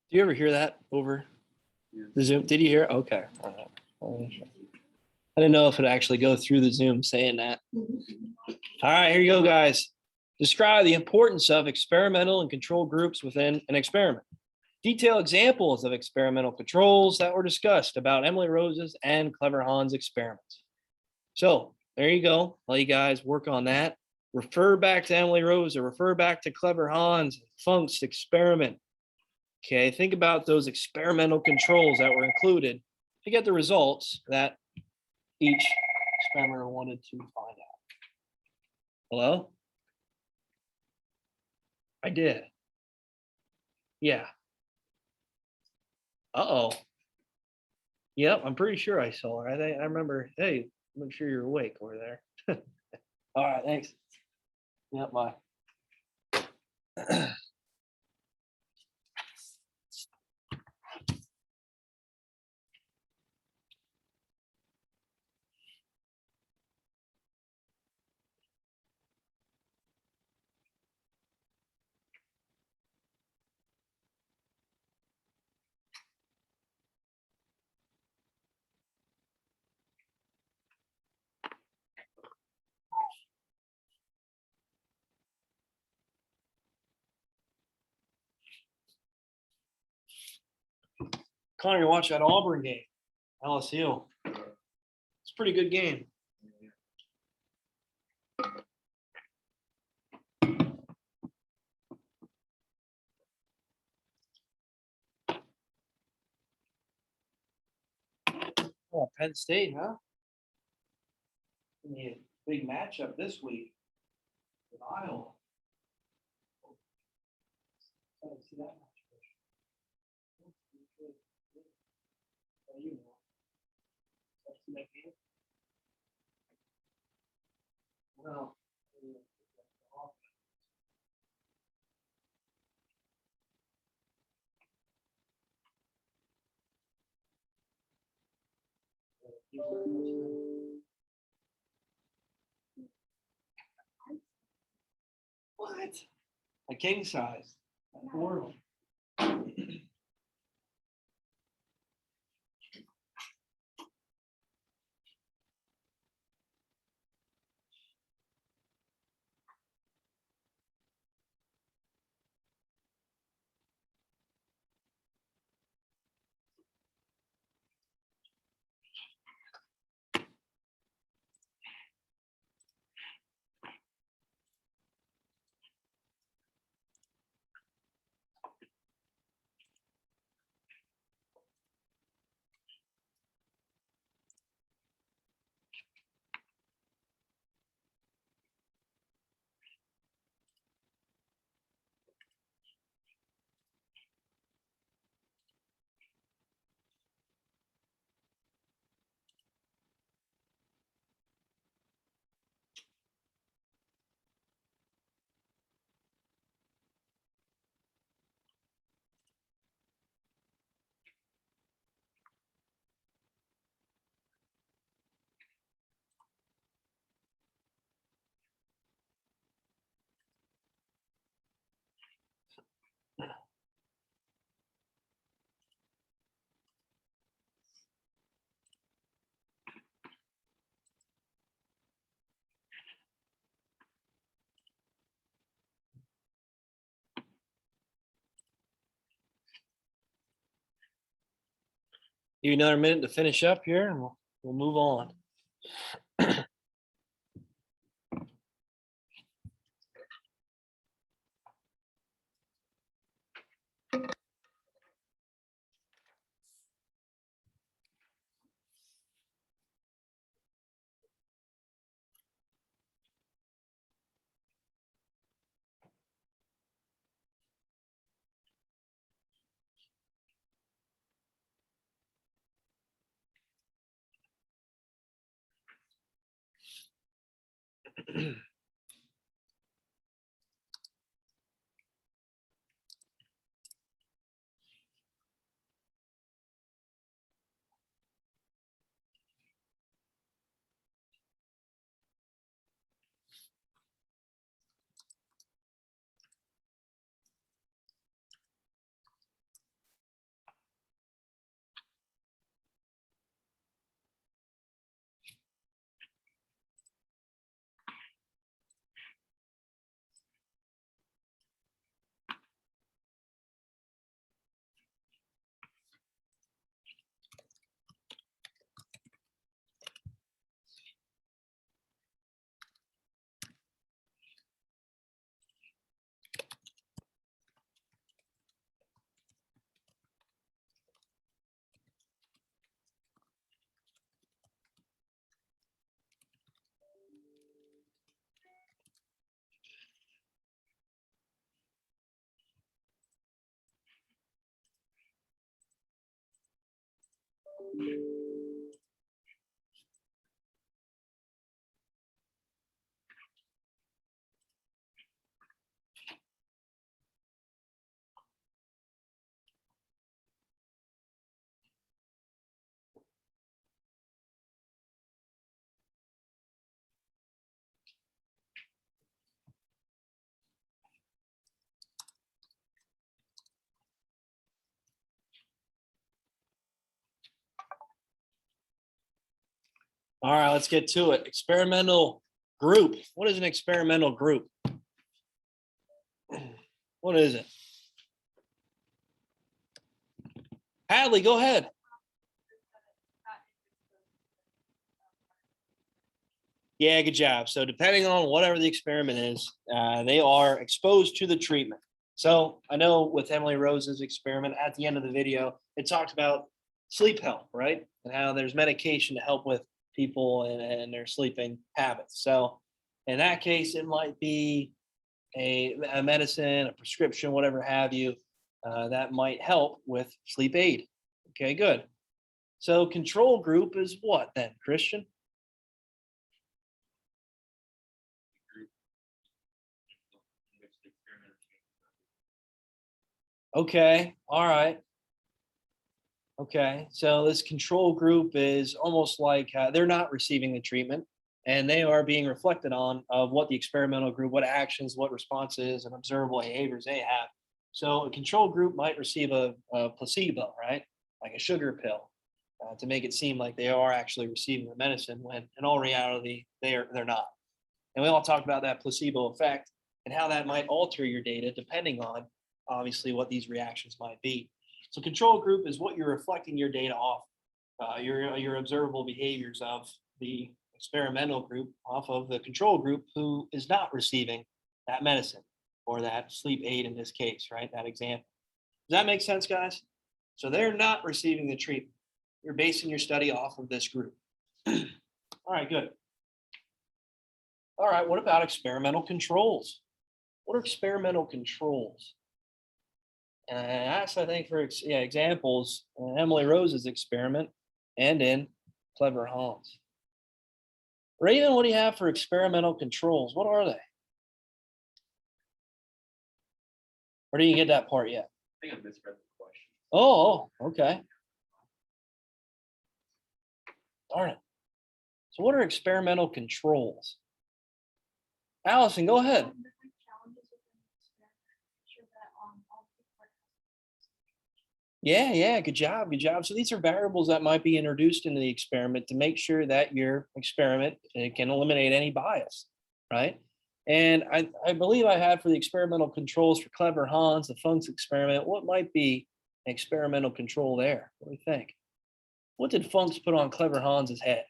Do you ever hear that over the Zoom? Did you hear it? Okay. All right. I didn't know if it actually go through the Zoom saying that. All right, here you go, guys. Describe the importance of experimental and control groups within an experiment. Detail examples of experimental controls that were discussed about Emily Rose's and Clever Hans experiments. So there you go. Let you guys work on that. Refer back to Emily Rose or refer back to Clever Hans, Funk's experiment. Okay, think about those experimental controls that were included to get the results that each experimenter wanted to find out. Hello? I did. Yeah. Uh-oh. Yep, I'm pretty sure I saw her. I remember, hey, make sure you're awake over there. All right, thanks. Yep, bye. Connor, you watch that Auburn game, LSU. It's a pretty good game. Oh, Penn State, huh? Need a big matchup this week with Iowa. See that much. You know. See that game? Well, what? A king size. World. Give you another minute to finish up here, and we'll move on. All right, let's get to it. Experimental group. What is an experimental group? What is it? Hadley, go ahead. Yeah, good job. So depending on whatever the experiment is, they are exposed to the treatment. So I know with Emily Rose's experiment at the end of the video, it talked about sleep health, right? And how there's medication to help with people and their sleeping habits. So in that case, it might be a medicine, a prescription, whatever have you, that might help with sleep aid. Okay, good. So control group is what then, Christian? Okay, all right. Okay, so this control group is almost like they're not receiving the treatment and they are being reflected on of what the experimental group, what actions, what responses and observable behaviors they have. So a control group might receive a placebo, right? Like a sugar pill to make it seem like they are actually receiving the medicine when in all reality, they're not. And we all talked about that placebo effect and how that might alter your data depending on obviously what these reactions might be. So control group is what you're reflecting your data off, your observable behaviors of the experimental group off of the control group who is not receiving that medicine or that sleep aid in this case, right? That example. Does that make sense, guys? So they're not receiving the treatment. You're basing your study off of this group. All right, good. All right, what about experimental controls? What are experimental controls? And I asked, I think, for examples in Emily Rose's experiment and in Clever Hans. Raven, what do you have for experimental controls? What are they? Or didn't you get that part yet? I think I misread the question. Oh, okay. Darn it. So what are experimental controls? Allison, go ahead. Yeah, good job, good job. So these are variables that might be introduced into the experiment to make sure that your experiment can eliminate any bias, right? And I believe I had for the experimental controls for Clever Hans, the Funk's experiment, what might be an experimental control there? What do you think? What did Funk's put on Clever Hans's head?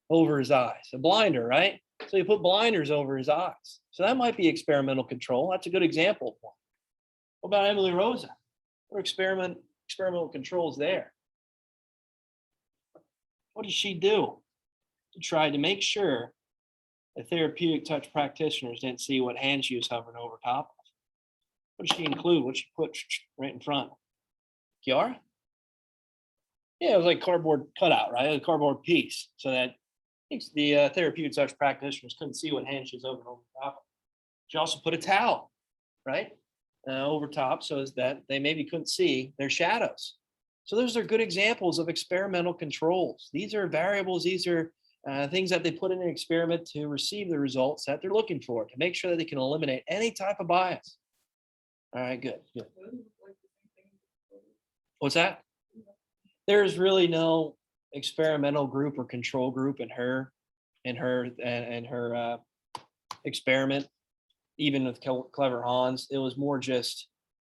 Over his eyes, a blinder, right? So you put blinders over his eyes. So that might be experimental control. That's a good example of one. What about Emily Rosa? What experimental controls there? What did she do? She tried to make sure the therapeutic touch practitioners didn't see what hand she was hovering over top of. What did she include? What did she put right in front? Kiara? Yeah, it was like cardboard cutout, right? A cardboard piece, so that the therapeutic touch practitioners couldn't see what hand she was over top of. She also put a towel, right? Over top so as that they maybe couldn't see their shadows. So those are good examples of experimental controls. These are variables, these are things that they put in an experiment to receive the results that they're looking for, to make sure that they can eliminate any type of bias. All right, good. What's that? There's really no experimental group or control group in her experiment. Even with Clever Hans, it was more just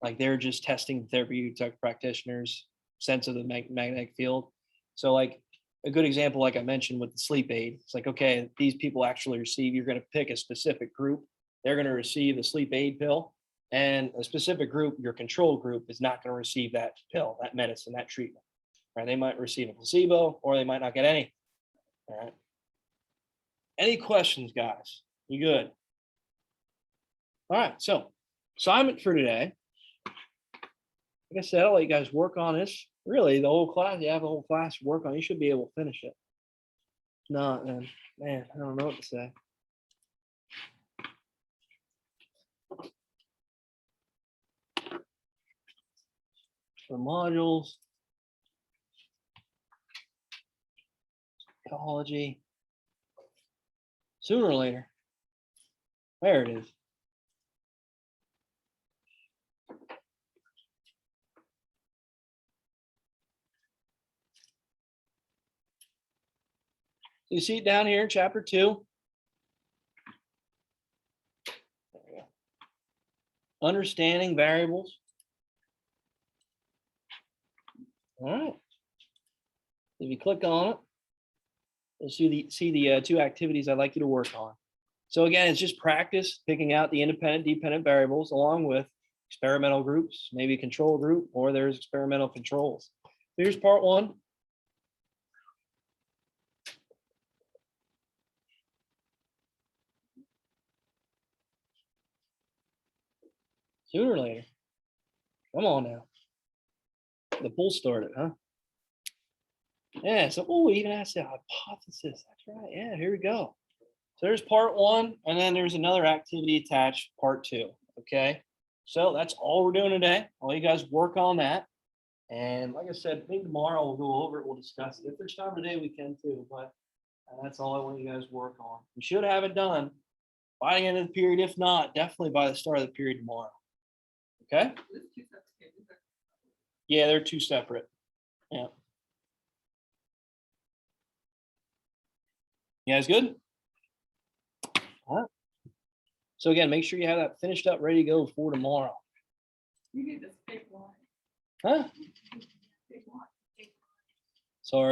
like they're just testing the therapeutic practitioners' sense of the magnetic field. So like a good example, like I mentioned with the sleep aid, it's like, okay, these people actually receive, you're going to pick a specific group. They're going to receive the sleep aid pill, and a specific group, your control group, is not going to receive that pill, that medicine, that treatment. Right? They might receive a placebo or they might not get any. All right. Any questions, guys? You good? All right, so assignment for today. Like I said, I'll let you guys work on this Really, the whole class, you have the whole class to work on. You should be able to finish it. If not, then, man, I don't know what to say. For modules, ecology, sooner or later. There it is. You see it down here in chapter 2. There we go. Understanding variables. All right. If you click on it, you'll see the 2 activities I'd like you to work on. So again, it's just practice picking out the independent, dependent variables along with experimental groups, maybe a control group, or there's experimental controls. Here's part 1. Sooner or later. Come on now. The pool started, huh? Yeah, so we even asked the hypothesis. That's right. Yeah, here we go. So there's part 1, and then there's another activity attached, part 2. Okay. So that's all we're doing today. All you guys work on that. And like I said, maybe tomorrow we'll go over it. We'll discuss it. If there's time today, we can too. But that's all I want you guys to work on. You should have it done by the end of the period. If not, definitely by the start of the period tomorrow. Okay? Yeah, they're 2 separate. Yeah. You guys good? All right. So again, make sure you have that finished up, ready to go for tomorrow. You need this big one. Huh? Big one. Sorry.